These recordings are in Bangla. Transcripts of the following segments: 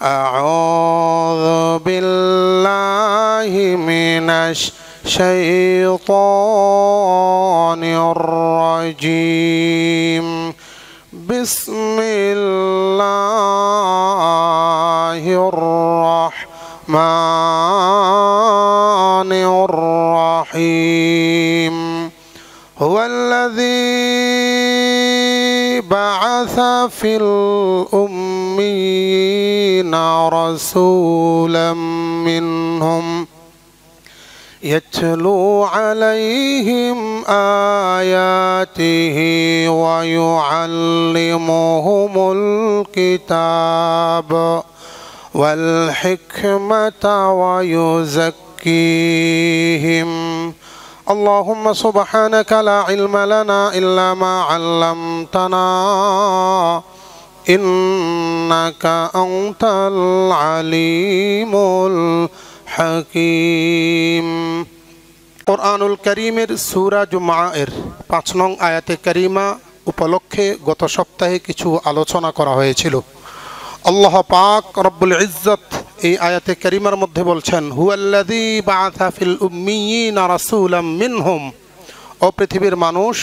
أعوذ بالله من الشيطان الرجيم بسم الله الرحمن الرحيم هو الذي بعث في الأميين رسولا منهم يتلو عليهم آياته ويعلمهم الكتاب والحكمة ويزكيهم اللهم سبحانك لا علم لنا إلا ما علمتنا إنك أنت العليم الحكيم কোরআনুল কারীমের সূরা জুমআর ৫ নং আয়াতে কারিমা উপলক্ষে গত সপ্তাহে কিছু আলোচনা করা হয়েছিল। আল্লাহ পাক রব্বুল ইজ্জত এই আয়াতে কারিমার মধ্যে বলছেন হুয়াল্লাযী বাআসা ফিল উম্মিয়িনা রাসূলাম মিনহুম, ও পৃথিবীর মানুষ,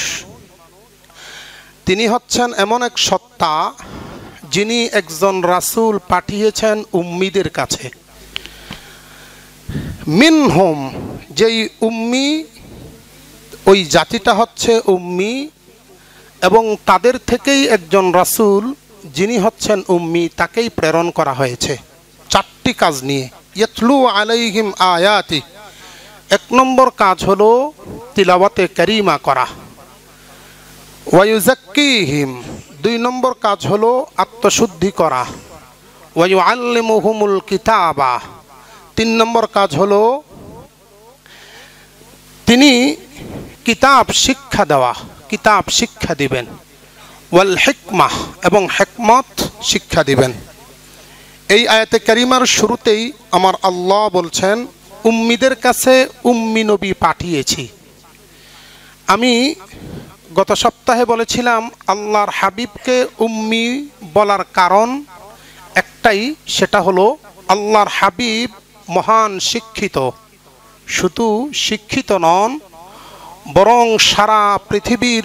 তিনি হচ্ছেন এমন এক সত্তা যিনি একজন রাসূল পাঠিয়েছেন উম্মীদের কাছে। মিনহুম, যেই উম্মি, ওই জাতিটা হচ্ছে উম্মি, এবং তাদের থেকেই একজন রাসূল যিনি হচ্ছেন উম্মি তাকেই প্রেরণ করা হয়েছে 4টি কাজ নিয়ে। ইয়াতলু আলাইহিম আয়াতি, 1 নম্বর কাজ হলো তিলাওয়াতে কারিমা করা। ওয়ায়ুযাক্কিহিম, 2 নম্বর কাজ হলো আত্মশুদ্ধি করা। ওয়ায়ুআল্লিমুহুমুল কিতাবা, 3 নম্বর কাজ হলো তিনি কিতাব শিক্ষা দেওয়া, কিতাব শিক্ষা দিবেন। ওয়াল হিকমাহ, এবং হিকমত শিক্ষা দিবেন। এই আয়াতে কারিমার শুরুতেই আমার আল্লাহ বলছেন উম্মিদের কাছে উম্মি নবী পাঠিয়েছি। আমি গত সপ্তাহে বলেছিলাম আল্লাহর হাবিবকে উম্মি বলার কারণ একটাই, সেটা হলো আল্লাহর হাবিব মহান শিক্ষিত। শুধু শিক্ষিত নন, বরং সারা পৃথিবীর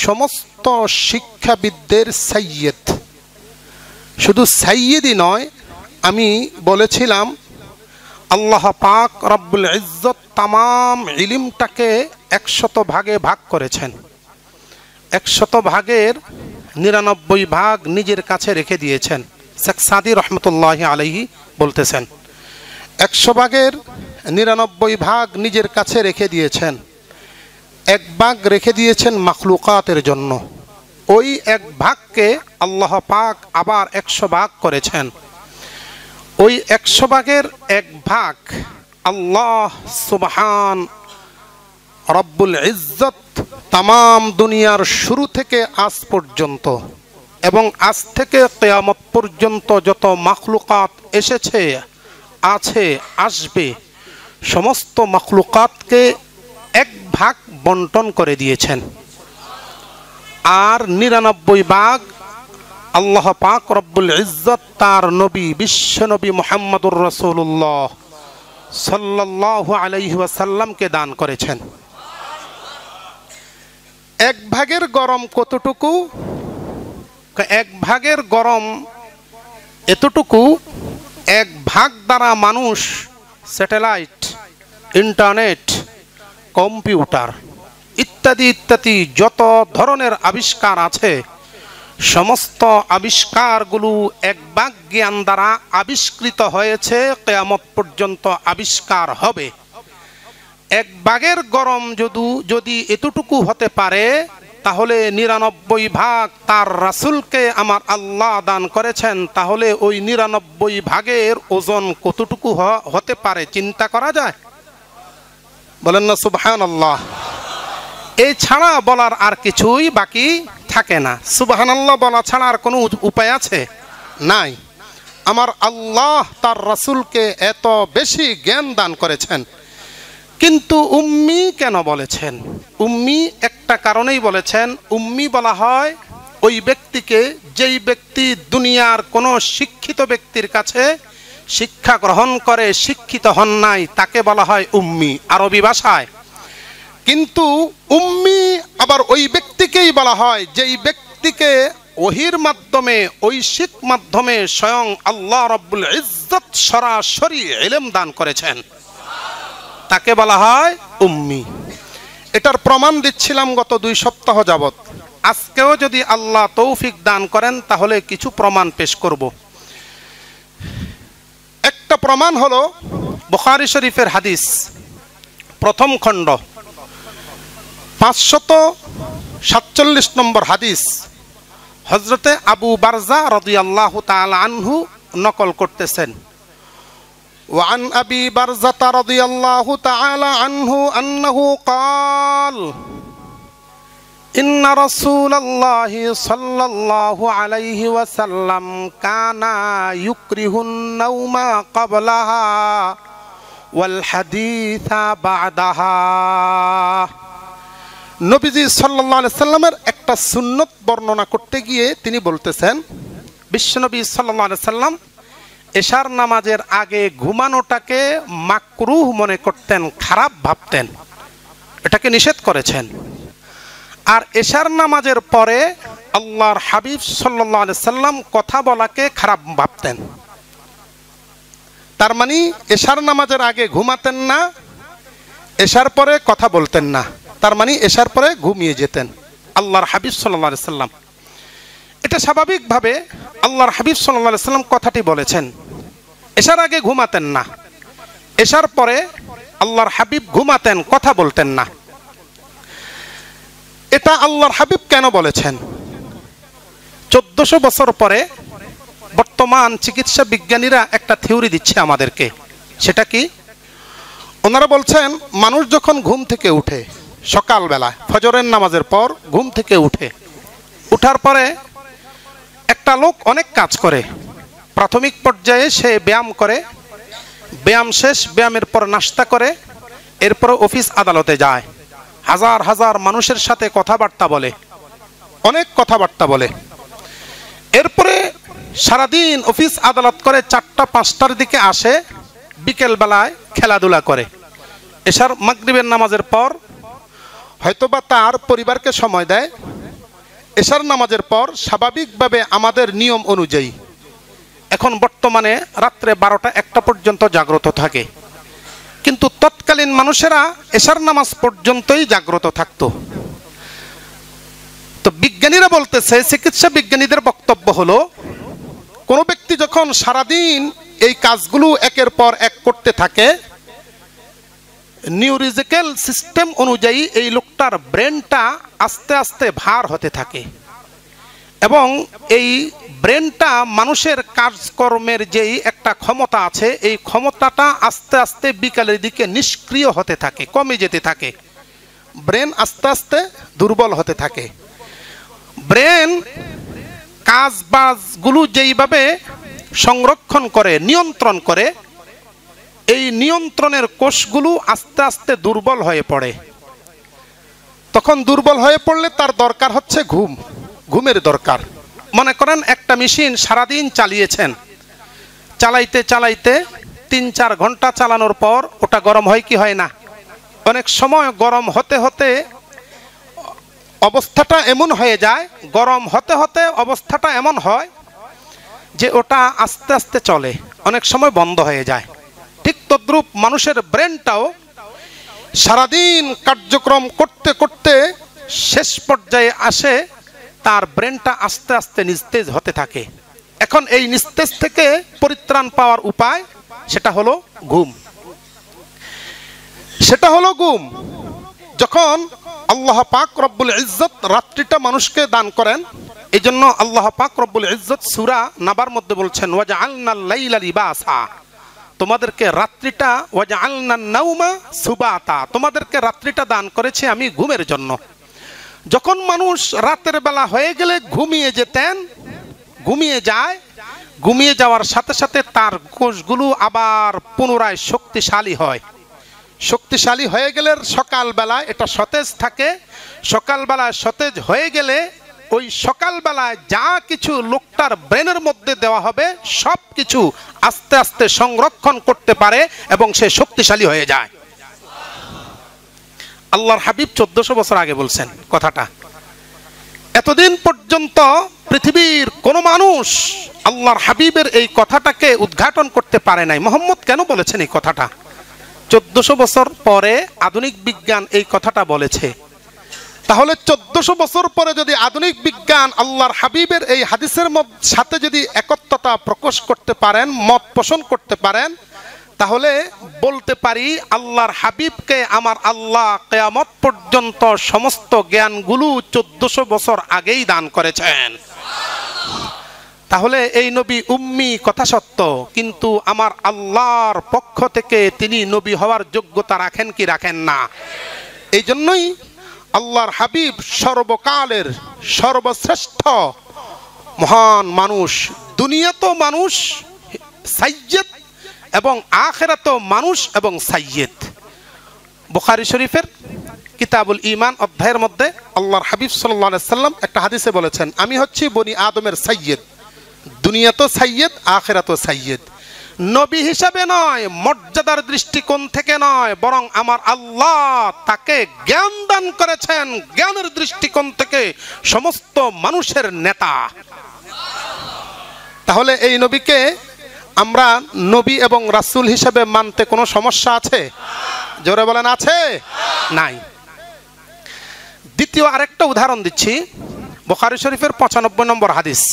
সমস্ত শিক্ষাবিদদের সাইয়্যিদ। শুধু সাইয়্যিদই নয়, আমি বলেছিলাম আল্লাহ পাক রব্বুল ইজ্জত তামাম ইলমটাকে 100 ভাগে ভাগ করেছেন। 100 ভাগের 99 ভাগ নিজের কাছে রেখে দিয়েছেন। শেখ সাদি রহমতুল্লাহি আলাইহি বলতেছেন 100 ভাগের 99 ভাগ নিজের কাছে রেখে দিয়েছেন, 1 ভাগ রেখে দিয়েছেন মাখলুকাতের জন্য। ওই 1 ভাগকে আল্লাহ পাক আবার 100 ভাগ করেছেন। ওই 100 ভাগের 1 ভাগ আল্লাহ সুবহান রব্বুল ইজ্জত তামাম দুনিয়ার শুরু থেকে আজ পর্যন্ত এবং আজ থেকে কিয়ামত পর্যন্ত যত মাখলুকাত এসেছে, আছে, আসবে, সমস্ত মাখলুকাতকে 1 ভাগ বন্টন করে দিয়েছেন। আর 99 ভাগ আল্লাহ পাক রব্বুল ইজ্জত তার নবী বিশ্ব নবী মুহাম্মদুর রাসূলুল্লাহ সাল্লাল্লাহু আলাইহি ওয়াসাল্লামকে দান করেছেন। 1 ভাগের গরম কতটুকু? 1 ভাগের গরম এতটুকু, 1 ভাগ দ্বারা মানুষ স্যাটেলাইট, ইন্টারনেট, কম্পিউটার ইত্যাদি ইত্যাদি যত ধরনের আবিষ্কার আছে, সমস্ত আবিষ্কারগুলো 1 ভাগ জ্ঞান দ্বারা আবিষ্কৃত হয়েছে, কিয়ামত পর্যন্ত আবিষ্কার হবে। 1 ভাগের গরম যদি এতটুকু হতে পারে, তাহলে 99 ভাগ তার রাসূলকে আমার আল্লাহ দান করেছেন। তাহলে ওই 99 ভাগের ওজন কতটুকু হতে পারে চিন্তা করা যায়? বলেন না সুবহানাল্লাহ। এই ছাড়া বলার আর কিছুই বাকি থাকে না। সুবহানাল্লাহ বলা ছাড়া আর কোনো উপায় আছে? নাই। আমার আল্লাহ তার রাসূলকে এত বেশি জ্ঞান দান করেছেন, কিন্তু উম্মি কেন বলেছেন? উম্মি একটা কারণেই বলেছেন। উম্মি বলা হয় ওই ব্যক্তিকে যেই ব্যক্তি দুনিয়ার কোনো শিক্ষিত ব্যক্তির কাছে শিক্ষা গ্রহণ করে শিক্ষিত হন নাই তাকে বলা হয় উম্মি আরবি ভাষায়। কিন্তু উম্মি আবার ওই ব্যক্তিকেই বলা হয় যেই ব্যক্তিকে ওহির মাধ্যমে ঐশিক মাধ্যমে স্বয়ং আল্লাহ রাব্বুল ইজ্জত সরাসরি ইলম দান করেছেন, তাকে বলা হয় উম্মি। এটার প্রমাণ দিচ্ছিলাম গত 2 সপ্তাহ যাবত। আজকেও যদি আল্লাহ তৌফিক দান করেন তাহলে কিছু প্রমাণ পেশ করব। একটা প্রমাণ হলো বুখারী শরীফের হাদিস, প্রথম খণ্ড 547 নম্বর হাদিস। হযরতে আবু বারজা রাদিয়াল্লাহু তাআলা আনহু নকল করতেছেন। وعن أبي برزة رضي الله تعالى عنه أنه قال إن رسول الله صلى الله عليه وسلم كان يكره النوم قبلها والحديث بعدها। নবীজি সাল্লাল্লাহু আলাইহি সাল্লামের একটা সুন্নত বর্ণনা করতে গিয়ে তিনি বলতেছেন, বিশ্বনবী সাল্লাল্লাহু আলাইহি সাল্লাম এশার নামাজের আগে ঘুমানোটাকে মাকরুহ মনে করতেন, খারাপ ভাবতেন, এটাকে নিষেধ করেছেন। আর এশার নামাজের পরে আল্লাহর হাবিব সাল্লাল্লাহু আলাইহি সাল্লাম কথা বলাকে খারাপ ভাবতেন। তার মানে এশার নামাজের আগে ঘুমাতেন না, এশার পরে কথা বলতেন না, তার মানে এশার পরে ঘুমিয়ে যেতেন আল্লাহর হাবিব সাল্লাল্লাহু আলাইহি সাল্লাম। এটা স্বাভাবিকভাবে আল্লাহর হাবিব সাল্লাল্লাহু আলাইহি সাল্লাম কথাটি বলেছেন। এশার আগে ঘুমাতেন না, এশার পরে আল্লাহর হাবিব ঘুমাতেন, কথা বলতেন না। এটা আল্লাহর হাবিব কেন বলেছেন? 1400 বছর পরে বর্তমান চিকিৎসা বিজ্ঞানীরা একটা থিওরি দিচ্ছে আমাদেরকে। সেটা কি? ওনারা বলছেন মানুষ যখন ঘুম থেকে উঠে সকালবেলা ফজরের নামাজের পর ঘুম থেকে উঠার পরে একটা লোক অনেক কাজ করে। প্রাথমিক পর্যায়ে সে ব্যায়াম করে, ব্যায়াম শেষ, ব্যায়ামের পর নাস্তা করে, এরপর অফিস আদালতে যায়, হাজার হাজার মানুষের সাথে কথাবার্তা বলে, অনেক কথাবার্তা বলে। এরপরে সারাদিন অফিস আদালত করে, 4টা-5টার দিকে আসে, বিকেল বেলায় খেলাধুলা করে। এশার মাগরিবের নামাজের পর হয়তোবা তার পরিবারকে সময় দেয়। এশার নামাজের পর স্বাভাবিকভাবে আমাদের নিয়ম অনুযায়ী এখন বর্তমানে রাত্রে 12টা-1টা পর্যন্ত জাগ্রত থাকে, কিন্তু তৎকালীন মানুষেরা এশার নামাজ পর্যন্তই জাগ্রত থাকতো। তো বিজ্ঞানীরা বলতেছে, চিকিৎসা বিজ্ঞানীদের বক্তব্য হলো, কোনো ব্যক্তি যখন সারাদিন এই কাজগুলো একের পর এক করতে থাকে, নিউরোলজিক্যাল সিস্টেম অনুযায়ী এই লোকটার ব্রেনটা আস্তে আস্তে ভার হতে থাকে এবং এই ব্রেনটা মানুষের কাজকর্মের যেই একটা ক্ষমতা আছে, এই ক্ষমতাটা আস্তে আস্তে বিকালের দিকে নিষ্ক্রিয় হতে থাকে, কমে যেতে থাকে। ব্রেন আস্তে আস্তে দুর্বল হতে থাকে। ব্রেন কাজবাজগুলো যেইভাবে সংরক্ষণ করে, নিয়ন্ত্রণ করে, এই নিয়ন্ত্রণের কোষগুলো আস্তে আস্তে দুর্বল হয়ে পড়ে। তখন দুর্বল হয়ে পড়লে তার দরকার হচ্ছে ঘুমের দরকার। মনে করেন একটা মেশিন সারাদিন চালিয়েছেন, চালাইতে চালাইতে 3-4 ঘন্টা চালানোর পর ওটা গরম হয় কি হয় না? অনেক সময় গরম হতে হতে অবস্থাটা এমন হয়ে যায়, গরম হতে হতে অবস্থাটা এমন হয় যে ওটা আস্তে আস্তে চলে, অনেক সময় বন্ধ হয়ে যায়। ঠিক তদ্রূপ মানুষের ব্রেনটাও সারাদিন কার্যক্রম করতে করতে শেষ পর্যায়ে আসে, তার ব্রেনটা আস্তে আস্তে নিস্তেজ হতে থাকে। এখন এই নিস্তেজ থেকে পরিত্রাণ পাওয়ার উপায় সেটা হলো ঘুম। যখন আল্লাহ পাক রব্বুল ইজ্জত রাত্রিটা মানুষকে দান করেন, এই জন্য আল্লাহ পাক রব্বুল ইজ্জত সূরা নাবার মধ্যে বলছেন, ওয়াজআলনাল লাইলা লিবাসা, তোমাদেরকে রাত্রিটা, ওয়াজআলনান নাওমা সুবাতা, তোমাদেরকে রাত্রিটা দান করেছি আমি ঘুমের জন্য। যখন মানুষ রাতের বেলা হয়ে গেলে ঘুমিয়ে যায়, ঘুমিয়ে যাওয়ার সাথে সাথে তার কোষগুলো আবার পুনরায় শক্তিশালী হয়ে গেলে সকালবেলা এটা সতেজ থাকে। সকালবেলা সতেজ হয়ে গেলে ওই সকালবেলায় যা কিছু লোকটার ব্রেনের মধ্যে দেওয়া হবে সব কিছু আস্তে আস্তে সংরক্ষণ করতে পারে এবং সে শক্তিশালী হয়ে যায়। আল্লাহর হাবিব 1400 বছর আগে বলছেন কথাটা। এতদিন পর্যন্ত পৃথিবীর কোন মানুষ আল্লাহর হাবিবের এই কথাটাকে উদ্ঘাটন করতে পারে নাই। মুহাম্মদ কেন বলেছেন এই কথাটা? 1400 বছর পরে আধুনিক বিজ্ঞান এই কথাটা বলেছে। তাহলে 1400 বছর পরে যদি আধুনিক বিজ্ঞান আল্লাহর হাবিবের এই হাদিসের সাথে যদি একত্রতা প্রকাশ করতে পারেন, মত পোষণ করতে পারেন, তাহলে বলতে পারি আল্লাহর হাবিবকে আমার আল্লাহ কিয়ামত পর্যন্ত সমস্ত জ্ঞানগুলো 1400 বছর আগেই দান করেছেন। তাহলে এই নবী উম্মি কথা সত্য, কিন্তু আমার আল্লাহর পক্ষ থেকে তিনি নবী হওয়ার যোগ্যতা রাখেন কি রাখেন না? এই জন্যই আল্লাহর হাবিব সর্বকালের সর্বশ্রেষ্ঠ মহান মানুষ। দুনিয়াতো মানুষ সাইয়্যিদ এবং আখিরাতো মানুষ এবং সাইয়্যিদ। বুখারী শরীফের কিতাবুল ঈমান অধ্যায়ের মধ্যে আল্লাহর হাবিব সাল্লাল্লাহু আলাইহি সাল্লাম একটা হাদিসে বলেছেন, আমি হচ্ছি বনি আদমের সাইয়্যিদ। দুনিয়াতো সাইয়্যিদ, আখিরাতো সাইয়্যিদ। নবী হিসাবে নয়, মর্যাদার দৃষ্টিকোণ থেকে নয়, বরং আমার আল্লাহ তাকে জ্ঞান দান করেছেন, জ্ঞানের দৃষ্টিকোণ থেকে সমস্ত মানুষের নেতা। তাহলে এই নবীকে আমরা নবী এবং রাসূল হিসেবে মানতে কোনো সমস্যা আছে? জোরে বলেন আছে? নাই। দ্বিতীয় আরেকটা উদাহরণ দিচ্ছি, বুখারী শরীফের 95 নম্বর হাদিস।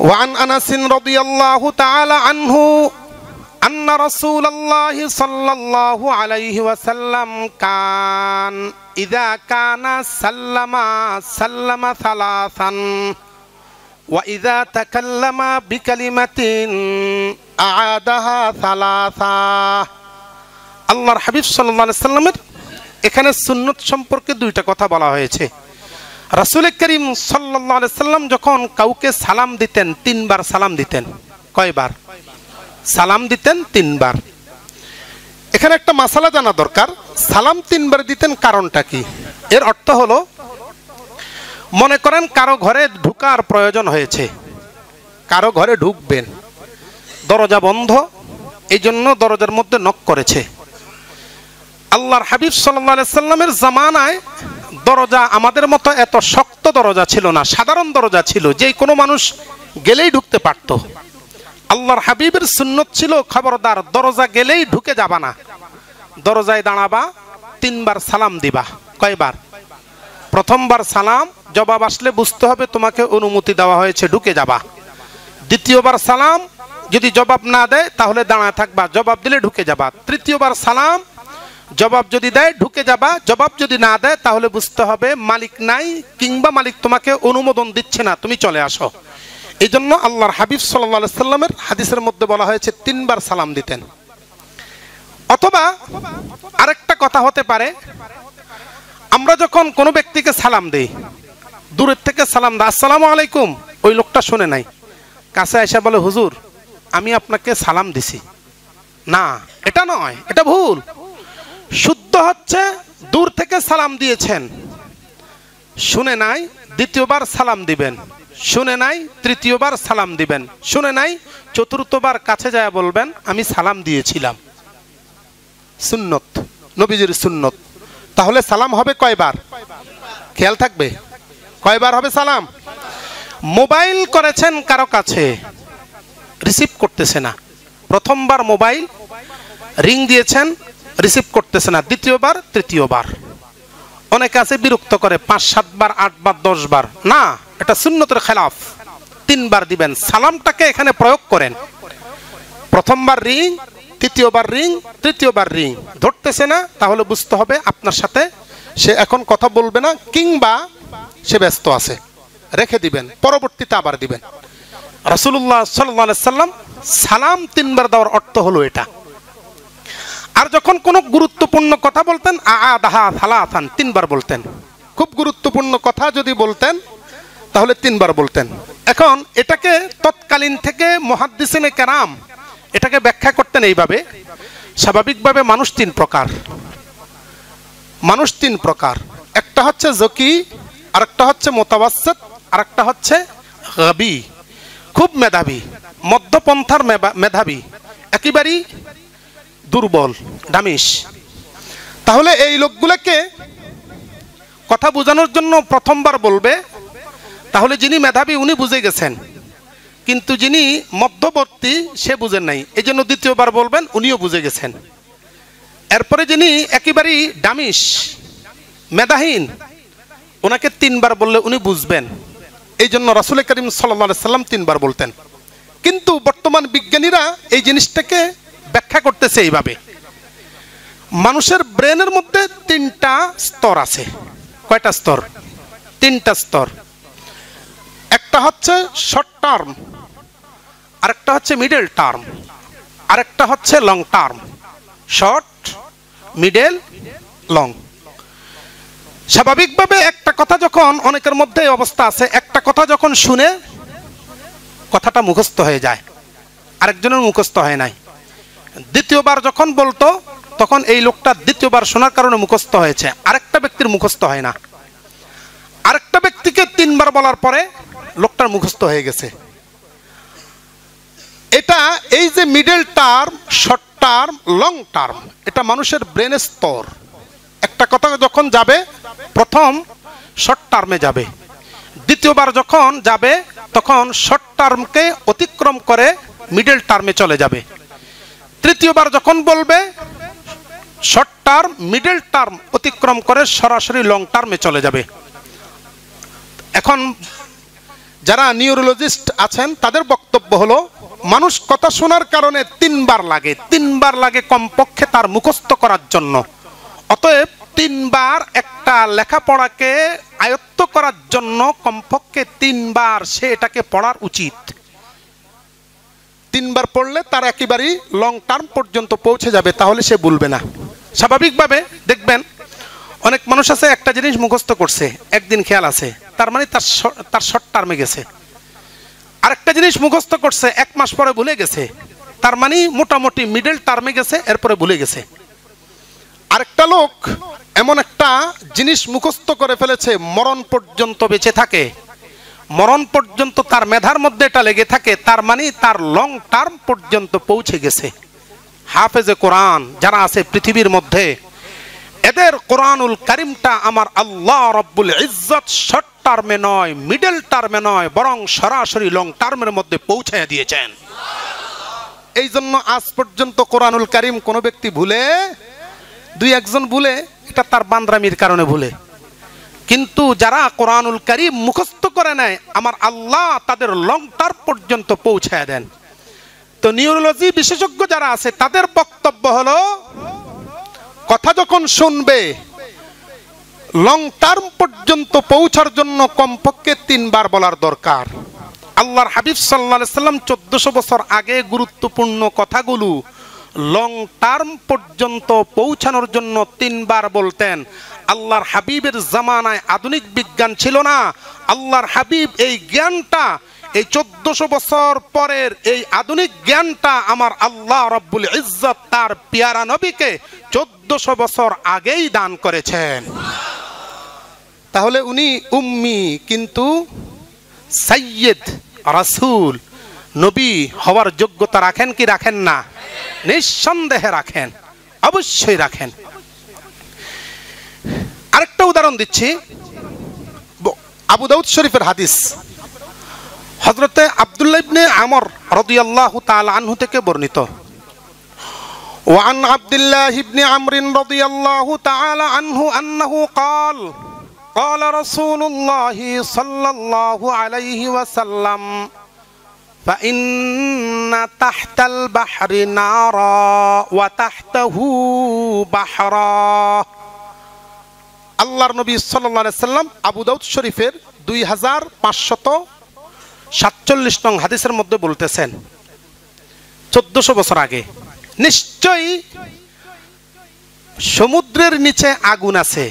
وعن أنس رضي الله تعالى عنه أن رسول الله صلى الله عليه وسلم كان إذا كان سلم ثلاثا وإذا تكلم بكلمة أعادها ثلاثا। আল্লাহর হাবিব সাল্লাল্লাহু আলাইহি সাল্লামের এখানে সুন্নত সম্পর্কে দুইটা কথা বলা হয়েছে। রাসূল করিম সাল্লাল্লাহু আলাইহি সাল্লাম যখন কাউকে সালাম দিতেন 3 বার সালাম দিতেন। কয়বার সালাম দিতেন? 3 বার। এখানে একটা মাসালা জানা দরকার, সালাম 3 বার দিতেন কারণটা কি? এর অর্থ হলো, মনে করেন কারো ঘরে ঢোকার প্রয়োজন হয়েছে, কারো ঘরে ঢুকবেন, দরজা বন্ধ, এই জন্য দরজার মধ্যে নক করেছে। আল্লাহর হাবিব সাল্লাল্লাহু আলাইহি সাল্লামের জামানায় দরজা আমাদের মতো এত শক্ত দরজা ছিল না, সাধারণ দরজা ছিল, যে কোনো মানুষ গেলেই ঢুকতে পারত। আল্লাহর হাবিবের সুন্নত ছিল, খবরদার দরজা গেলেই ঢুকে যাবা না, দরজায় দাঁড়াবা, 3 বার সালাম দিবা। কয়বার? প্রথমবার সালাম, জবাব আসলে বুঝতে হবে তোমাকে অনুমতি দেওয়া হয়েছে, ঢুকে যাবা। দ্বিতীয়বার সালাম, যদি জবাব না দেয় তাহলে দাঁড়ায় থাকবা, জবাব দিলে ঢুকে যাবা। তৃতীয়বার সালাম, জবাব যদি দেয় ঢুকে যাবা, জবাব যদি না দেয় তাহলে বুঝতে হবে মালিক নাই, কিংবা মালিক তোমাকে অনুমোদন দিচ্ছে না, তুমি চলে আসো। এই জন্য আল্লাহর হাবিব সাল্লাল্লাহু আলাইহি সাল্লামের হাদিসের মধ্যে বলা হয়েছে 3 বার সালাম দিতেন। অথবা আরেকটা কথা হতে পারে, আমরা যখন কোনো ব্যক্তিকে সালাম দেই, দূরের থেকে সালাম দেয় আসসালামু আলাইকুম, ওই লোকটা শুনে নাই, কাছে এসে বলে হুজুর আমি আপনাকে সালাম দিছি। না, এটা নয়, এটা ভুল। শুদ্ধ হচ্ছে দূর থেকে সালাম দিয়েছেন, শুনে নাই, দ্বিতীয়বার সালাম দিবেন, শুনে নাই, তৃতীয়বার সালাম দিবেন, শুনে নাই, চতুর্থবার কাছে যায় বলবেন আমি সালাম দিয়েছিলাম। সুন্নত, নবীজির সুন্নত। তাহলে সালাম হবে কয়বার? খেয়াল থাকবে, কয়বার হবে সালাম? মোবাইল করেছেন কারো কাছে, রিসিভ করতেছে না, প্রথমবার মোবাইল রিং দিয়েছেন, রিসিভ করতেছে না, দ্বিতীয়বার, তৃতীয়বার। অনেকে আছে বিরক্ত করে 5-7 বার, 8 বার, 10 বার। না, এটা সুন্নতের খেলাফ। 3 বার দিবেন। সালামটাকে এখানে প্রয়োগ করেন। প্রথমবার রিং, তৃতীয়বার রিং, তৃতীয়বার রিং, ধরতেছে না, তাহলে বুঝতে হবে আপনার সাথে সে এখন কথা বলবে না, কিংবা সে ব্যস্ত আছে, রেখে দিবেন, পরবর্তীতে আবার দিবেন। রাসূলুল্লাহ সাল্লাল্লাহু আলাইহি সাল্লাম সালাম 3 বার দেওয়ার অর্থ হলো এটা। আর যখন কোনো গুরুত্বপূর্ণ কথা বলতেন আ'আদাহা সালাসান, 3 বার বলতেন। খুব গুরুত্বপূর্ণ কথা যদি বলতেন তাহলে 3 বার বলতেন। এখন এটাকে তৎকালীন থেকে মুহাদ্দিসিনে কেরাম এটাকে ব্যাখ্যা করতেন এইভাবে, স্বাভাবিকভাবে মানুষ 3 প্রকার। মানুষ 3 প্রকার, একটা হচ্ছে জকি, আরেকটা হচ্ছে মুতাওয়াসসিত, আরেকটা হচ্ছে গাবি, খুব মেধাবী, মধ্যপন্থার মেধাবী, একেবারেই দুর্বল, ডামিশ। তাহলে এই লোকগুলোকে কথা বোঝানোর জন্য প্রথমবার বলবে, তাহলে যিনি মেধাবী উনি বুঝে গেছেন, কিন্তু যিনি মধ্যবর্তী সে বুঝেন নাই, এই জন্য দ্বিতীয়বার বলবেন, উনিও বুঝে গেছেন। এরপরে যিনি একেবারেই ডামিশ, মেধাহীন, ওনাকে তিনবার বললে উনি বুঝবেন, এই জন্য রাসূল করিম সাল্লাল্লাহু আলাইহি সাল্লাম তিনবার বলতেন। কিন্তু বর্তমান বিজ্ঞানীরা এই জিনিসটাকে ব্যাখ্যা করতেছে এইভাবে, মানুষের ব্রেনের মধ্যে তিনটা স্তর আছে। কয়টা স্তর? তিনটা স্তর। একটা হচ্ছে শর্ট টার্ম, আরেকটা হচ্ছে মিডল টার্ম, আরেকটা হচ্ছে long term. Short, middle, long. স্বাভাবিকভাবে একটা কথা যখন অনেকের মধ্যে এই অবস্থা আছে, একটা কথা যখন শুনে কথাটা মুখস্থ হয়ে যায়, আরেকজনের মুখস্থ হয় নাই। দ্বিতীয়বার যখন বলতো তখন এই লোকটা দ্বিতীয়বার শোনার কারণে মুখস্থ হয়েছে, আরেকটা ব্যক্তির মুখস্থ হয় না। আরেকটা ব্যক্তিকে তিনবার বলার পরে লোকটার মুখস্থ হয়ে গেছে। এটা এই যে middle term, short term, long term, এটা মানুষের ব্রেনের স্তর। একটা কথা যখন যাবে প্রথম শর্ট টার্মে যাবে, দ্বিতীয়বার যখন যাবে তখন শর্ট টার্মকে অতিক্রম করে মিডল টার্মে চলে যাবে, তৃতীয়বার যখন বলবে শর্ট টার্ম, মিডল টার্ম অতিক্রম করে সরাসরি লং টার্মে চলে যাবে। এখন যারা নিউরোলজিস্ট আছেন তাদের বক্তব্য হলো, মানুষ কথা শোনার কারণে তিনবার লাগে কমপক্ষে তার মুখস্থ করার জন্য। অতএব তিনবার একটা লেখাপড়াকে আয়ত্ত করার জন্য কমপক্ষে তিনবার সে এটাকে পড়ার উচিত। তিনবার পড়লে তার একেবারেই লং টার্ম পর্যন্ত পৌঁছে যাবে, তাহলে সে ভুলবে না। স্বাভাবিকভাবে দেখবেন অনেক মানুষ আছে একটা জিনিস মুখস্থ করছে, একদিন খেয়াল আছে, তার মানে তার শর্ট টার্মে গেছে। আরেকটা জিনিস মুখস্থ করছে, এক মাস পরে ভুলে গেছে, তার মানে মোটামুটি মিডল টার্মে গেছে, এরপরে ভুলে গেছে। আরেকটা লোক এমন একটা জিনিস মুখস্থ করে ফেলেছে, মরণ পর্যন্ত বেঁচে থাকে, মরণ পর্যন্ত তার মেধার মধ্যে এটা লেগে থাকে, তার মানে তার লং টার্ম পর্যন্ত পৌঁছে গেছে। হাফেজে কোরআন যারা আছে পৃথিবীর মধ্যে, এদের কোরআনুল কারিমটা আমার আল্লাহ রব্বুল ইজ্জত শর্ট টার্মে নয়, মিডল টার্মে নয়, বরং সরাসরি লং টার্মের মধ্যে পৌঁছায় দিয়েছেন। এই জন্য আজ পর্যন্ত কোরআনুল কারিম কোনো ব্যক্তি ভুলে, দুই একজন ভুলে, এটা তার বান্দ্রামির কারণে ভুলে, কিন্তু যারা কোরআনুল কারিম মুখস্থ করে নেয় আমার আল্লাহ তাদের লং টার্ম পর্যন্ত পৌঁছায় দেন। তো নিউরোলজি বিশেষজ্ঞ যারা আছে তাদের বক্তব্য হলো, কথা যখন শুনবে লং টার্ম পর্যন্ত পৌঁছার জন্য কমপক্ষে তিনবার বলার দরকার। আল্লাহর হাবিব সাল্লাল্লাহু আলাইহি সাল্লাম 1400 বছর আগে গুরুত্বপূর্ণ কথাগুলো লং টার্ম পর্যন্ত পৌঁছানোর জন্য তিনবার বলতেন। আল্লাহর হাবিবের জামানায় আধুনিক বিজ্ঞান ছিল না। আল্লাহর হাবিব এই জ্ঞানটা, এই 1400 বছর পরের এই আধুনিক জ্ঞানটা আমার আল্লাহ রব্বুল ইজ্জত তার পিয়ারা নবীকে 1400 বছর আগেই দান করেছেন। তাহলে উনি উম্মি কিন্তু সাইয়্যিদ রাসূল নবী হওয়ার যোগ্যতা রাখেন কি রাখেন না? নিঃসন্দেহে রাখেন, অবশ্যই রাখেন। আরেকটা উদাহরণ দিচ্ছি, আবু দাউদ শরীফের হাদিস, হযরতে আব্দুল্লাহ ইবনে আমর রাদিয়াল্লাহু তাআলা আনহু থেকে বর্ণিত। ওয়ান আব্দুল্লাহ ইবনে আমর রাদিয়াল্লাহু তাআলা আনহু আন্নাহু قال قال رسول الله صلى الله عليه وسلم فإن تحت البحر نارا وتحته بحرا। আল্লাহর নবী সাল্লাল্লাহু আলাইহি সাল্লাম আবু দাউদ শরীফের 2547 নং হাদিসের মধ্যে বলতেছেন, 1400 বছর আগে, নিশ্চয়ই সমুদ্রের নিচে আগুন আছে,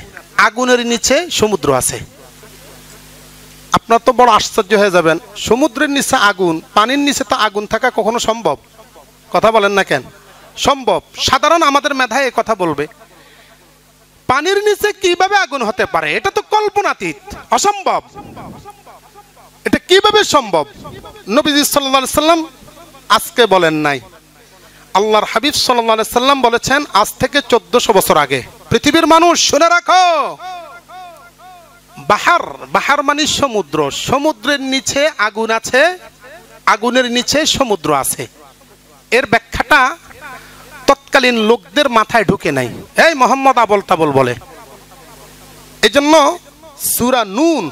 আগুনের নিচে সমুদ্র আছে। আপনার তো বড় আশ্চর্য হয়ে যাবেন, সমুদ্রের নিচে আগুন, পানির নিচে তো আগুন থাকা কখনো সম্ভব? কথা বলেন না কেন? সম্ভব। সাধারণ আমাদের মেধায় এই কথা বলবে। পানির নিচে কিভাবে আগুন হতে পারে? এটা তো কল্পনাতীত, অসম্ভব। এটা কিভাবে সম্ভব? নবীজি সাল্লাল্লাহু আলাইহি সাল্লাম আজকে বলেন নাই, আল্লাহর হাবিব সাল্লাল্লাহু আলাইহি সাল্লাম বলেছেন আজ থেকে 1400 বছর আগে। পৃথিবীর মানুষ শুনে রাখো, বাহার মানে সমুদ্র, সমুদ্রের নিচে আগুন আছে, আগুনের নিচে সমুদ্র আছে। এর ব্যাখ্যাটা তৎকালীন লোকদের মাথায় ঢুকে নাই, এই মোহাম্মদ আবল তাবল বলে। এজন্য সূরা নুন,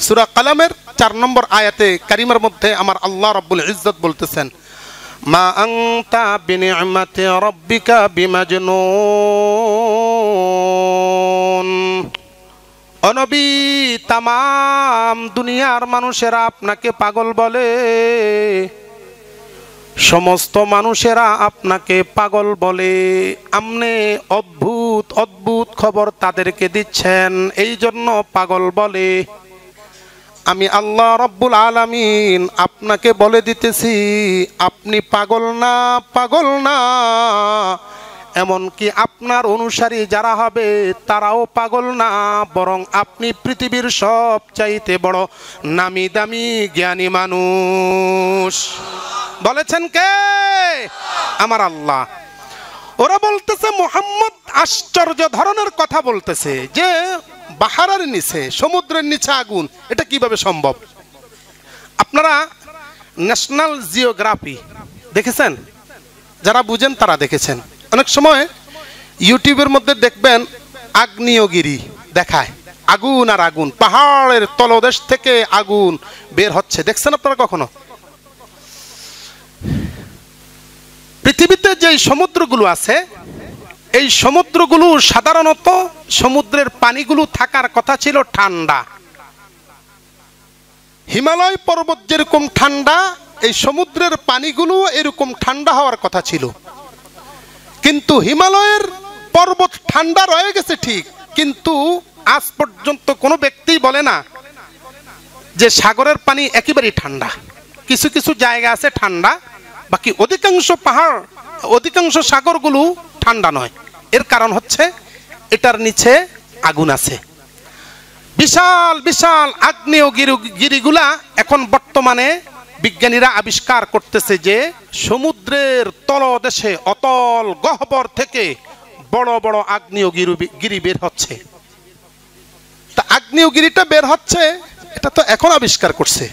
সূরা কালামের 4 নম্বর আয়াতে কারিমার মধ্যে আমার আল্লাহ রাব্বুল ইজ্জত বলতেছেন, মা আনতা বিনিআমাতি রাব্বিকা বিমাজনুন। ও নবী, তামাম দুনিয়ার মানুষেরা আপনাকে পাগল বলে, সমস্ত মানুষেরা আপনাকে পাগল বলে। আপনি অদ্ভুত অদ্ভুত খবর তাদেরকে দিচ্ছেন, এই জন্য পাগল বলে। আমি আল্লাহ রাব্বুল আলামিন আপনাকে বলে দিতেছি, আপনি পাগল না, পাগল না। এমনকি আপনার অনুসারী যারা হবে তারাও পাগল না, বরং আপনি পৃথিবীর সব চাইতে বড় নামি দামি জ্ঞানী মানুষ। বলেছেন কে? আমার আল্লাহ। ওরা বলতেছে মুহাম্মদ আশ্চর্য ধরনের কথা বলতেছে যে বাহারের নিচে, সমুদ্রের নিচে আগুন, এটা কিভাবে সম্ভব? আপনারা ন্যাশনাল জিওগ্রাফি দেখেছেন? যারা বুঝেন তারা দেখেছেন। অনেক সময় ইউটিউবের মধ্যে দেখবেন আগ্নেয়গিরি দেখায়, আগুন আর আগুন, পাহাড়ের তলদেশ থেকে আগুন বের হচ্ছে। দেখছেন আপনারা কখনো? পৃথিবীতে যে সমুদ্রগুলো আছে, এই সমুদ্রগুলো সাধারণত সমুদ্রের পানিগুলো থাকার কথা ছিল ঠান্ডা। হিমালয় পর্বত যেরকম ঠান্ডা, এই সমুদ্রের পানিগুলো এরকম ঠান্ডা হওয়ার কথা ছিল। কিন্তু হিমালয়ের পর্বত ঠান্ডা রয়ে গেছে ঠিক, কিন্তু আজ পর্যন্ত কোনো ব্যক্তি বলে না যে সাগরের পানি একেবারেই ঠান্ডা। কিছু কিছু জায়গা আছে ঠান্ডা, বাকি অধিকাংশ পাহাড়, অধিকাংশ সাগরগুলো ঠান্ডা নয়। এর কারণ হচ্ছে এটার নিচে আগুন আছে। বিশাল বিশাল আগ্নেয়গিরিগুলা এখন বর্তমানে বিজ্ঞানীরা আবিষ্কার করতেছে যে সমুদ্রের তলদেশে অতল গহ্বর থেকে বড় বড় আগ্নেয়গিরি বের হচ্ছে। তা আগ্নেয়গিরিটা বের হচ্ছে, এটা তো এখন আবিষ্কার করছে,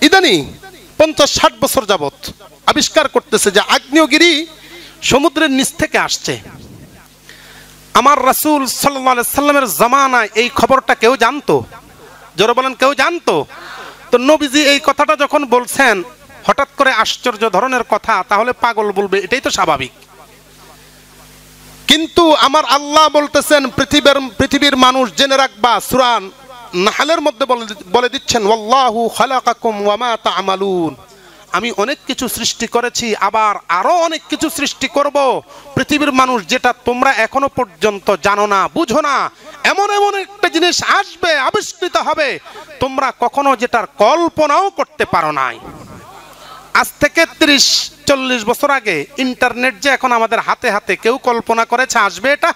ইদানিং 50-60 বছর যাবত আবিষ্কার করতেছে যে আগ্নেয়গিরি সমুদ্রের নিচ থেকে আসছে। আমার রাসূল সাল্লাল্লাহু আলাইহি সাল্লামের জামানায় এই খবরটা কেউ জানতো? জোরে বলেন, কেউ জানতো? তো নবীজি এই কথাটা যখন বলছেন, হঠাৎ করে আশ্চর্য ধরনের কথা, তাহলে পাগল বলবে, এটাই তো স্বাভাবিক। কিন্তু আমার আল্লাহ বলতেছেন পৃথিবীর মানুষ জেনে রাখবা, সূরা নাহলের মধ্যে বলে দিচ্ছেন, ওয়াল্লাহু খালাকাকুম ওয়া মা তা'মালুন। আমি অনেক কিছু সৃষ্টি করেছি, আবার আরো অনেক কিছু সৃষ্টি করব। পৃথিবীর মানুষ যেটা তোমরা এখনো পর্যন্ত জানো না, বুঝো না, এমন এমন একটা জিনিস আসবে, আবিষ্কৃত হবে, তোমরা কখনো যেটার কল্পনাও করতে পারো নাই। আজ থেকে 30-40 বছর আগে ইন্টারনেট যে এখন আমাদের হাতে হাতে, কেউ কল্পনা করেছে আসবে এটা?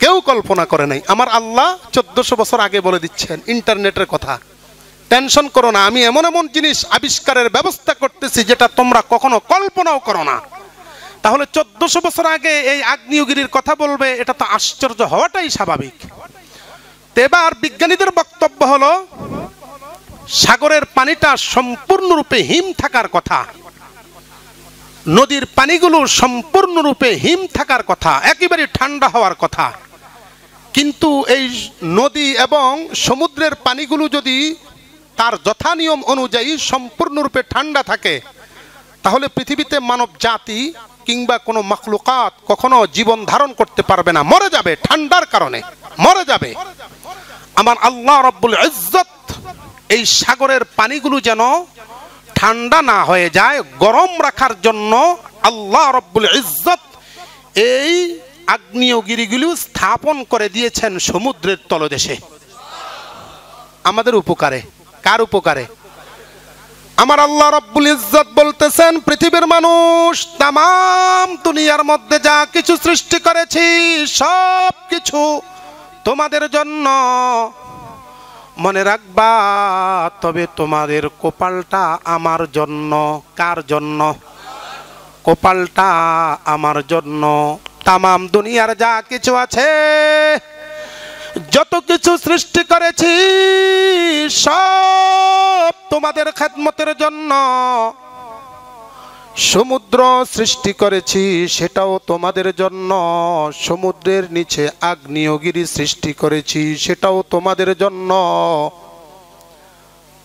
কেউ কল্পনা করে নাই। আমার আল্লাহ 1400 বছর আগে বলে দিচ্ছেন ইন্টারনেটের কথা। টেনশন করো না, আমি এমন এমন জিনিস আবিষ্কারের ব্যবস্থা করতেছি যেটা তোমরা কখনো কল্পনাও করো না। তাহলে 1400 বছর আগে এই আগ্নেয়গিরির কথা বলবে, এটা তো আশ্চর্য হওয়াটাই স্বাভাবিক। এবার বিজ্ঞানীদের বক্তব্য হলো সাগরের পানিটা সম্পূর্ণরূপে হিম থাকার কথা, নদীর পানিগুলো সম্পূর্ণরূপে হিম থাকার কথা, একেবারে ঠান্ডা হওয়ার কথা। কিন্তু এই নদী এবং সমুদ্রের পানিগুলো যদি তার যথা নিয়ম অনুযায়ী সম্পূর্ণরূপে ঠান্ডা থাকে, তাহলে পৃথিবীতে মানব জাতি কিংবা কোনো মাখলুকাত কখনো জীবন ধারণ করতে পারবে না, মরে যাবে, ঠান্ডার কারণে মরে যাবে। আমার আল্লাহ রাব্বুল ইজ্জত এই সাগরের পানিগুলো যেন ঠান্ডা না হয়ে যায়, গরম রাখার জন্য আল্লাহ রাব্বুল ইজ্জত এই আগ্নেয়গিরিগুলো স্থাপন করে দিয়েছেন সমুদ্রের তলদেশে, আমাদের উপকারে। কার উপকারে? আমার আল্লাহ রাব্বুল ইজ্জত বলতেছেন, পৃথিবীর মানুষ তামাম দুনিয়ার মধ্যে যা কিছু সৃষ্টি করেছি সব কিছু তোমাদের জন্য। মনে রাখবা, তবে তোমাদের কপালটা আমার জন্য। কার জন্য? কপালটা আমার জন্য। তামাম দুনিয়ার যা কিছু আছে, যত কিছু সৃষ্টি করেছি সব তোমাদের খেদমতের জন্য। সমুদ্র সৃষ্টি করেছি, সেটাও তোমাদের জন্য। সমুদ্রের নিচে আগ্নেয়গিরি সৃষ্টি করেছি, সেটাও তোমাদের জন্য।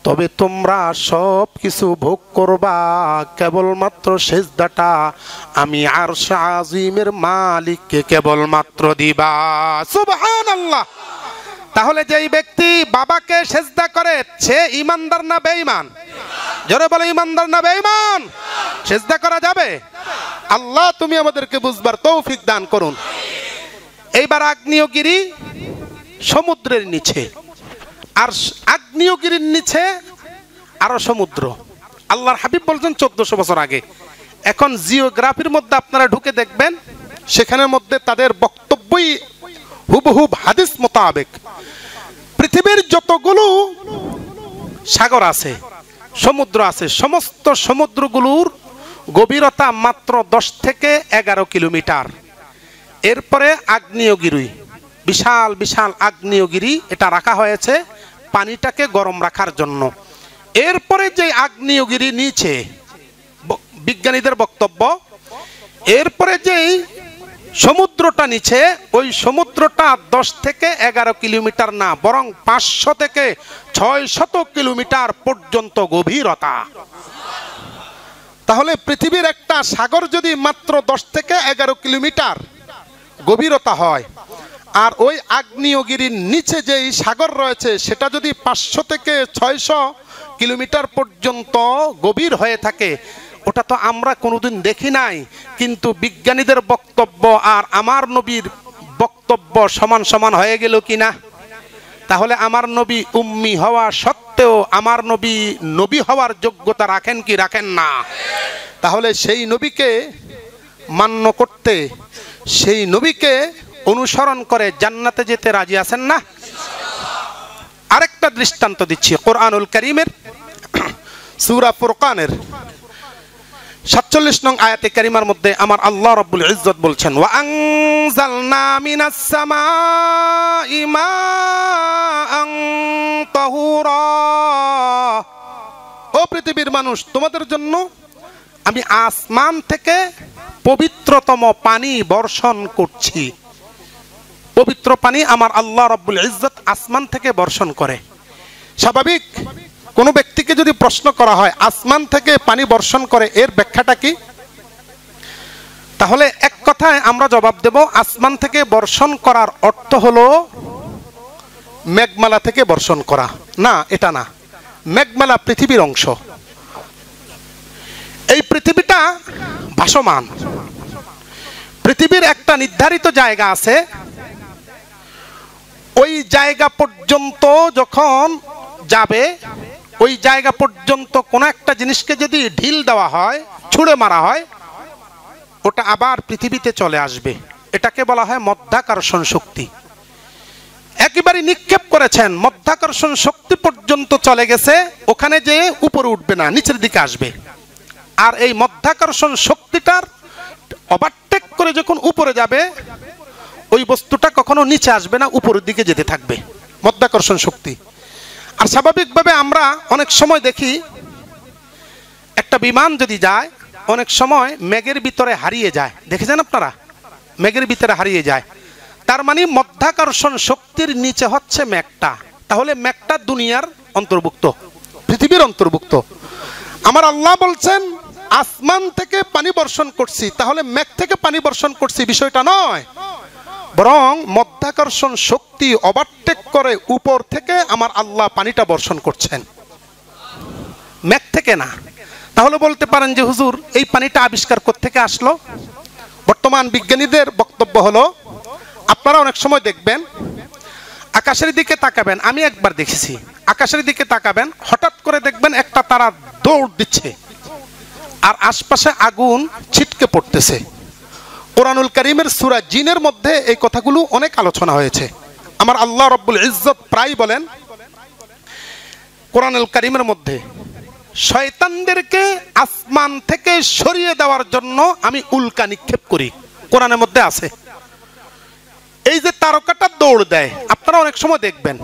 তবে তোমরা সব কিছু ভোগ করবা, কেবলমাত্র সেজদাটা আমি আরশ আজিমের মালিককে কেবলমাত্র দিবা। সুবহানাল্লাহ। তাহলে যেই ব্যক্তি বাবাকে সেজদা করে সে ঈমানদার না বেঈমান? জোরে বলে, ঈমানদার না বেঈমান? সেজদা করা যাবে? আল্লাহ তুমি আমাদেরকে বুঝবার তৌফিক দান করুন। এইবার আগ্নেয়গিরি সমুদ্রের নিচে, আর আগ্নেয়গিরির নিচে আরো সমুদ্র। আল্লাহর হাবিব বলছেন 1400 বছর আগে। এখন জিওগ্রাফির মধ্যে আপনারা ঢুকে দেখবেন, সেখানের মধ্যে তাদের বক্তব্যই হুবহুব হাদিস মোতাবেক পৃথিবীর যতগুলো সাগর আছে, সমুদ্র আছে, সমস্ত সমুদ্রগুলোর গভীরতা মাত্র 10 থেকে 11 কিলোমিটার। এরপরে আগ্নেয়গিরি, বিশাল বিশাল আগ্নেয়গিরি, এটা রাখা হয়েছে পানিটাকে গরম রাখার জন্য। এরপরে যে আগ্নেয়গিরি নিচে, বিজ্ঞানীদের বক্তব্য, এরপরে যেই সমুদ্রটা নিচে, ওই সমুদ্রটা 10 থেকে 11 কিলোমিটার না, বরং 500 থেকে 600 কিলোমিটার পর্যন্ত গভীরতা। তাহলে পৃথিবীর একটা সাগর যদি মাত্র 10 থেকে 11 কিলোমিটার গভীরতা হয়, আর ওই আগ্নেয়গিরির নিচে যেই সাগর রয়েছে সেটা যদি 500 থেকে 600 কিলোমিটার পর্যন্ত গভীর হয়ে থাকে, ওটা তো আমরা কোনোদিন দেখি নাই। কিন্তু বিজ্ঞানীদের বক্তব্য আর আমার নবীর বক্তব্য সমান সমান হয়ে গেল কিনা? তাহলে আমার নবী উম্মি হওয়া সত্ত্বেও আমার নবী নবী হওয়ার যোগ্যতা রাখেন কি রাখেন না? তাহলে সেই নবীকে মান্য করতে, সেই নবীকে অনুসরণ করে জান্নাতে যেতে রাজি আছেন না? আরেকটা দৃষ্টান্ত দিচ্ছি, কোরআনুল কারীমের সূরা ফুরকানের 47 নং আয়াতে কারিমার মধ্যে আমার আল্লাহ রাব্বুল ইজ্জত বলছেন, ওয়া আনজালনা মিনাস সামাই মাআন তাহুরা। ও পৃথিবীর মানুষ, তোমাদের জন্য আমি আসমান থেকে পবিত্রতম পানি বর্ষণ করছি। পবিত্র পানি আমার আল্লাহ রাব্বুল ইজ্জত আসমান থেকে বর্ষণ করে। স্বাভাবিক কোনো ব্যক্তিকে যদি প্রশ্ন করা হয় আসমান থেকে পানি বর্ষণ করে, এর ব্যাখ্যাটা কি? তাহলে এক কথায় আমরা জবাব দেব, আসমান থেকে বর্ষণ করার অর্থ হলো মেঘমালা থেকে বর্ষণ করা। না, এটা না। মেঘমালা পৃথিবীর অংশ। এই পৃথিবীটা ভাসমান। পৃথিবীর একটা নির্ধারিত জায়গা আছে, ওই জায়গা পর্যন্ত যখন যাবে, ওই জায়গা পর্যন্ত কোনো একটা জিনিসকে যদি ঢিল দেওয়া হয়, ছুঁড়ে মারা হয়, ওটা আবার পৃথিবীতে চলে আসবে। এটাকে বলা হয় মধ্যাকর্ষণ শক্তি। একেবারে নিক্ষেপ করেছেন, মধ্যাকর্ষণ শক্তি পর্যন্ত চলে গেছে, ওখানে যে উপরে উঠবে না, নিচের দিকে আসবে। আর এই মধ্যাকর্ষণ শক্তিটার ওভারটেক করে যখন উপরে যাবে, ওই বস্তুটা কখনো নিচে আসবে না, উপরের দিকে যেতে থাকবে, মধ্যাকর্ষণ শক্তি। আর স্বাভাবিকভাবে আমরা অনেক সময় দেখি একটা বিমান যদি যায়, অনেক সময় মেঘের ভিতরে হারিয়ে যায়। দেখেছেন আপনারা? মেঘের ভিতরে হারিয়ে যায়। তার মানে মধ্যাকর্ষণ শক্তির নিচে হচ্ছে মেঘটা। তাহলে মেঘটা দুনিয়ার অন্তর্ভুক্ত, পৃথিবীর অন্তর্ভুক্ত। আমার আল্লাহ বলছেন আসমান থেকে পানি বর্ষণ করছি, তাহলে মেঘ থেকে পানি বর্ষণ করছি বিষয়টা নয়, বরং মধ্যাকর্ষণ শক্তি ওভারটেক করে উপর থেকে আমার আল্লাহ পানিটা বর্ষণ করছেন, মেঘ থেকে না। তাহলে বলতে পারেন যে হুজুর এই পানিটা আবিষ্কার কোত্থেকে আসলো? বর্তমান বিজ্ঞানীদের বক্তব্য হলো, আপনারা অনেক সময় দেখবেন আকাশের দিকে তাকাবেন, আমি একবার দেখেছি, আকাশের দিকে তাকাবেন, হঠাৎ করে দেখবেন একটা তারা দৌড় দিচ্ছে আর আশপাশে আগুন ছিটকে পড়তেছে। কোরআনুল কারীমের সূরা জিনের মধ্যে এই কথাগুলো অনেক আলোচনা হয়েছে। আমার আল্লাহ রাব্বুল ইজ্জত প্রায় বলেন কোরআনুল কারীমের মধ্যে, শয়তানদেরকে আসমান থেকে সরিয়ে দেওয়ার জন্য আমি উল্কা নিক্ষেপ করি। কোরআনের মধ্যে আছে। এই যে তারকাটা দৌড় দেয়, আপনারা অনেক সময় দেখবেন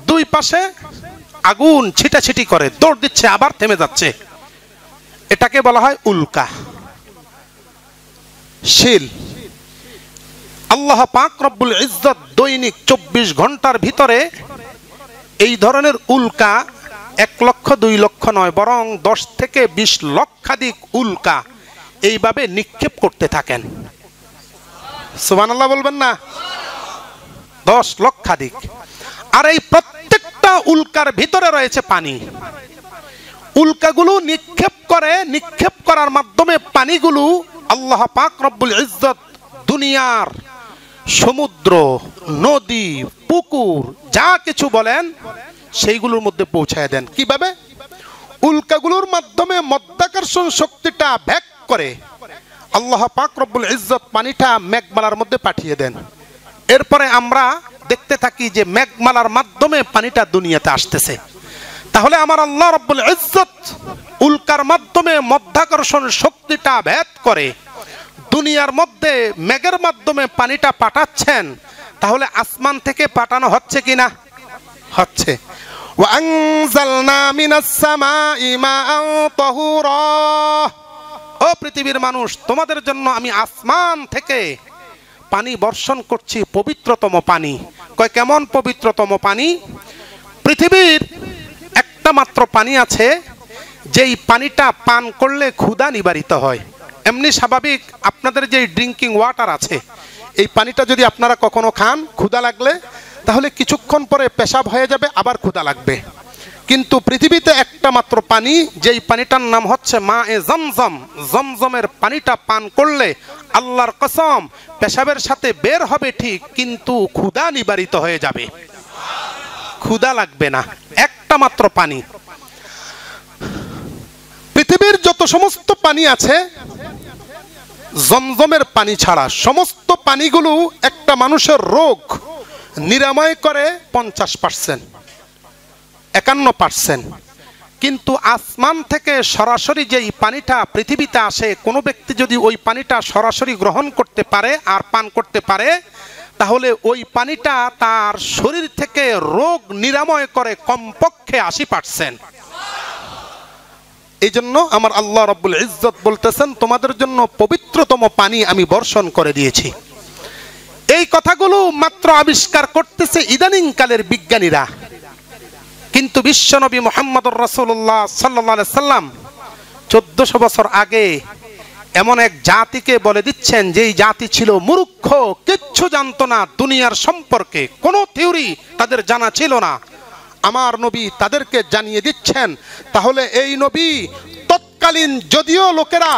দুই পাশে আগুন ছিটাছিটি করে, দৌড় দিচ্ছে আবার থেমে যাচ্ছে, এটাকে বলা হয় উল্কা শিল। আল্লাহ পাক রব্বুল ইজ্জত দৈনিক 24 ঘন্টার ভিতরে এই ধরনের উল্কা 1 লক্ষ 2 লক্ষ নয়, বরং 10 থেকে 20 লক্ষাধিক উল্কা এইভাবে নিক্ষেপ করতে থাকেন। সুবহানাল্লাহ বলবেন না? 10 লক্ষাধিক। আর এই প্রত্যেকটা উল্কার ভিতরে রয়েছে পানি। উল্কাগুলো নিক্ষেপ করার মাধ্যমে পানিগুলো আল্লাহ পাক রব্বুল ইজ্জত দুনিয়ার সমুদ্র, নদী, পুকুর যা কিছু বলেন সেইগুলোর মধ্যে পৌঁছায় দেন। কিভাবে? উল্কাগুলোর মাধ্যমে মাধ্যাকর্ষণ শক্তিটা ভেদ করে আল্লাহ পাক রব্বুল ইজ্জত পানিটা মেঘমালার মধ্যে পাঠিয়ে দেন। এরপরে আমরা দেখতে থাকি যে মেঘমালার মাধ্যমে পানিটা দুনিয়াতে আসতেছে। তাহলে আমার আল্লাহ রাব্বুল ইজ্জত উল্কার মাধ্যমে মাধ্যাকর্ষণ শক্তিটা ভেদ করে দুনিয়ার মধ্যে মেঘের মাধ্যমে পানিটা পাঠাচ্ছেন। তাহলে আসমান থেকে পাঠানো হচ্ছে কিনা? হচ্ছে। ওয়া আনজালনা মিনাস সামাই মাআন তাহুরা, ও পৃথিবীর মানুষ, তোমাদের জন্য আমি আসমান থেকে পানি বর্ষণ করছি, পবিত্রতম পানি। কয় কেমন পবিত্রতম পানি? পৃথিবীর একটা মাত্র পানি আছে যেই পানিটা পান করলে ক্ষুধা নিবারিত হয়। এমনি স্বাভাবিক আপনাদের যে ড্রিঙ্কিং ওয়াটার আছে, এই পানিটা যদি আপনারা কখনো খান, ক্ষুধা লাগলে তাহলে কিছুক্ষণ পরে পেশাব হয়ে যাবে, আবার ক্ষুধা লাগবে। কিন্তু পৃথিবীতে একটা মাত্র পানি, যেই পানিটার নাম হচ্ছে মায়ে জমজম। জমজমের পানিটা পান করলে আল্লাহর কসম পেশাবের সাথে বের হবে ঠিক, কিন্তু ক্ষুধা নিবারিত হয়ে যাবে, ক্ষুধা লাগবে না। একটা মাত্র পানি। পৃথিবীর যত সমস্ত পানি আছে জমজমের পানি ছাড়া সমস্ত পানিগুলো একটা মানুষের রোগ নিরাময় করে 50%, 51%। কিন্তু আসমান থেকে সরাসরি যেই পানিটা পৃথিবীতে আসে, কোনো ব্যক্তি যদি ওই পানিটা সরাসরি গ্রহণ করতে পারে আর পান করতে পারে, তাহলে ওই পানিটা তার শরীর থেকে রোগ নিরাময় করে কমপক্ষে 80%। এই জন্য আমার আল্লাহ রাব্বুল ইজ্জত বলতেছেন, তোমাদের জন্য পবিত্রতম পানি আমি বর্ষণ করে দিয়েছি। এই কথাগুলো মাত্র আবিষ্কার করতেছে ইদানিং কালের বিজ্ঞানীরা। কিন্তু বিশ্বনবী মুহাম্মদুর রাসূলুল্লাহ সাল্লাল্লাহু আলাইহি সাল্লাম 1400 বছর আগে এমন এক জাতিকে বলে দিচ্ছেন, যেই জাতি ছিল মূর্খ, কিচ্ছু জানতো না দুনিয়ার সম্পর্কে, কোনো থিওরি তাদের জানা ছিল না। আমার নবী তাদেরকে জানিয়ে দিচ্ছেন। তাহলে এই নবী তৎকালীন যদিও লোকেরা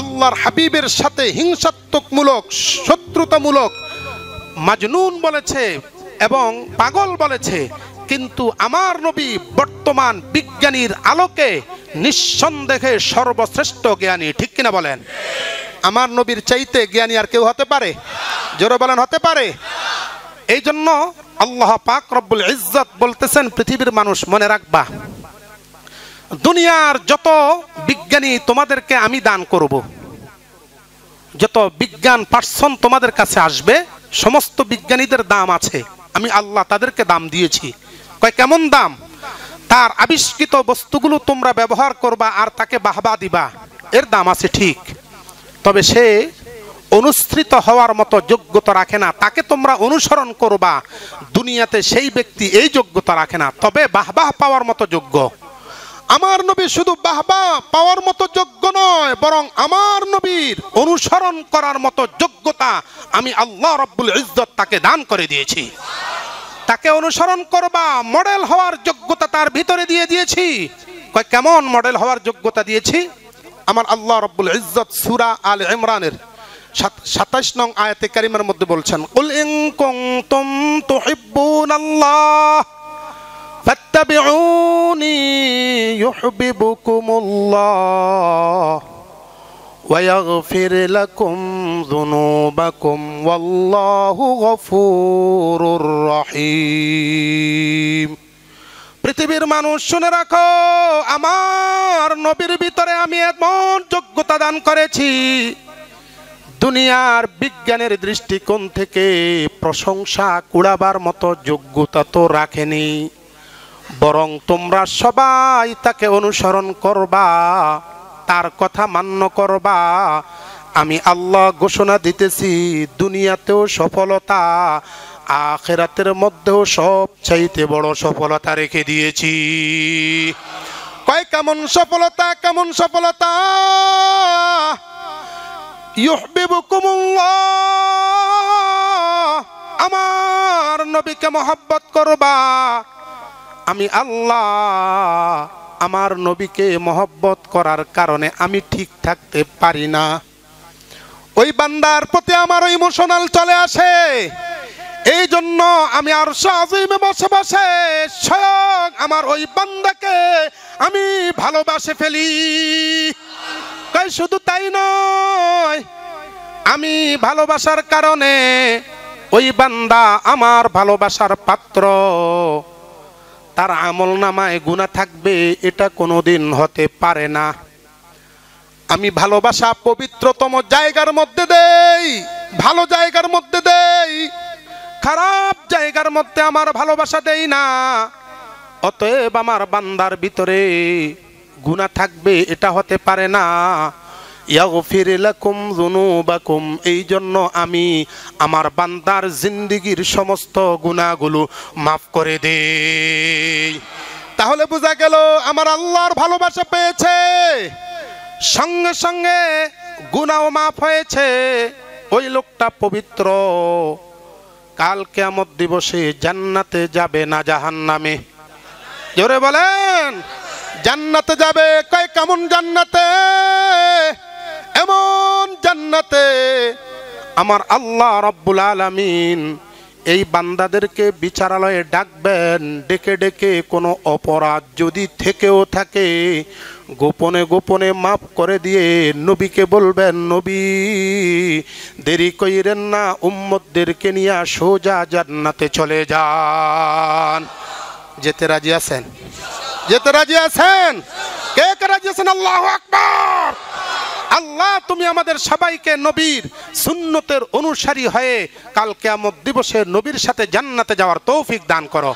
আল্লাহর হাবিবের সাথে হিংসাত্মকমূলক, শত্রুতামূলক মাজনুন বলেছে এবং পাগল বলেছে, কিন্তু আমার নবী বর্তমান বিজ্ঞানীর আলোকে নিঃসন্দেহে সর্বশ্রেষ্ঠ জ্ঞানী। ঠিক কিনা বলেন? আমার নবীর চাইতে জ্ঞানী আর কেউ হতে পারে? জোরে বলেন, হতে পারে? এই জন্য আল্লাহ পাক রব্বুল ইজ্জত বলতেছেন, পৃথিবীর মানুষ মনে রাখবা, দুনিয়ার যত বিজ্ঞানী তোমাদেরকে আমি দান করব, যত বিজ্ঞান পার্সন তোমাদের কাছে আসবে, সমস্ত বিজ্ঞানীদের দাম আছে, আমি আল্লাহ তাদেরকে দাম দিয়েছি। কয় কেমন দাম? তার আবিষ্কৃত বস্তুগুলো তোমরা ব্যবহার করবা আর তাকে বাহবা দিবা, এর দাম আছে ঠিক, তবে সে অনুসৃত হওয়ার মতো যোগ্যতা রাখে না। তাকে তোমরা অনুসরণ করবা, দুনিয়াতে সেই ব্যক্তি এই যোগ্যতা রাখে না, তবে বাহবাহ পাওয়ার মতো যোগ্য। আমার নবী শুধু বাহবা পাওয়ার মতো যোগ্য নয়, বরং আমার নবীর অনুসরণ করার মতো যোগ্যতা আমি আল্লাহ রাব্বুল ইজ্জত তাকে দান করে দিয়েছি। তাকে অনুসরণ করবা, মডেল হওয়ার যোগ্যতা তার ভিতরে দিয়ে দিয়েছি। কয় কেমন মডেল হওয়ার যোগ্যতা দিয়েছি? আমার আল্লাহ রাব্বুল ইজ্জত সূরা আলে ইমরানের 27 নং আয়াতে কারিমার মধ্যে বলছেন, কুল ইন কুনতুম তুহিব্বুনাল্লাহ ফাত্তাবিউনি ইউহিব্বুকুমুল্লাহ ওয়া ইয়াগফির লাকুম যুনুবাকুম ওয়াল্লাহু গফুরুর রহিম। পৃথিবীর মানুষ শুনে রাখো, আমার নবীর ভিতরে আমি এমন যোগ্যতা দান করেছি, দুনিয়ার বিজ্ঞানের দৃষ্টিকোণ থেকে প্রশংসা কুড়াবার মতো যোগ্যতা তো রাখেনি, বরং তোমরা সবাই তাকে অনুসরণ করবা, তার কথা মান্য করবা। আমি আল্লাহ ঘোষণা দিতেছি, দুনিয়াতেও সফলতা, আখিরাতের মধ্যেও সবচাইতে বড় সফলতা রেখে দিয়েছি। কয় কেমন সফলতা, কেমন সফলতা? ইউহিব্বুকুমুল্লাহ, আমার নবীকে মহব্বত করবা। আমি আল্লাহ আমার নবীকে মহব্বত করার কারণে আমি ঠিক থাকতে পারি না, ওই বান্দার প্রতি আমার ইমোশনাল চলে আসে, এই জন্য আমি আরশে আজিমে বসে বসে স্বয়ং আমার ওই বান্দাকে আমি ভালোবাসে ফেলি। তাই শুধু তাই নয়, আমি ভালোবাসার কারণে ওই বান্দা আমার ভালোবাসার পাত্র, তার আমল নামায় গুনাহ থাকবে এটা কোনোদিন হতে পারে না। আমি ভালোবাসা পবিত্রতম জায়গার মধ্যে দেই, ভালো জায়গার মধ্যে দেই, খারাপ জায়গার মধ্যে আমার ভালোবাসা দেই না। অতএব আমার বান্দার ভিতরে গুনাহ থাকবে এটা হতে পারে না। ইয়াগফির লাকুম যুনুবাকুম, এই জন্য আমি আমার বান্দার জিন্দেগীর সমস্ত গুনাহগুলো মাফ করে দেই। তাহলে বোঝা গেল আমার আল্লাহর ভালোবাসা পেয়েছে, সঙ্গে সঙ্গে গুনাহও মাফ হয়েছে, ওই লোকটা পবিত্র, কাল কিয়ামত দিবসে জান্নাতে যাবে না জাহান্নামে? জোরে বলেন, জান্নাতে যাবে। কয় কেমন জান্নাতে? এমন জান্নাতে আমার আল্লাহ রাব্বুল আলামিন এই বান্দাদেরকে বিচারালয়ে ডাকবেন, ডেকে ডেকে কোনো অপরাধ যদি থেকেও থাকে গোপনে গোপনে মাফ করে দিয়ে নবীকে বলবেন, নবী দেরি কইরেন না, উম্মতদেরকে নিয়ে সোজা জান্নাতে চলে যান। যেতে রাজি আছেন? যেতে রাজি আছেন? কে কে রাজি আছেন? আল্লাহু আকবার। আল্লাহ তুমি আমাদের সবাইকে নবীর সুন্নতের অনুসারী হয়ে কাল কিয়ামত দিবসে নবীর সাথে জান্নাতে যাওয়ার তৌফিক দান করো।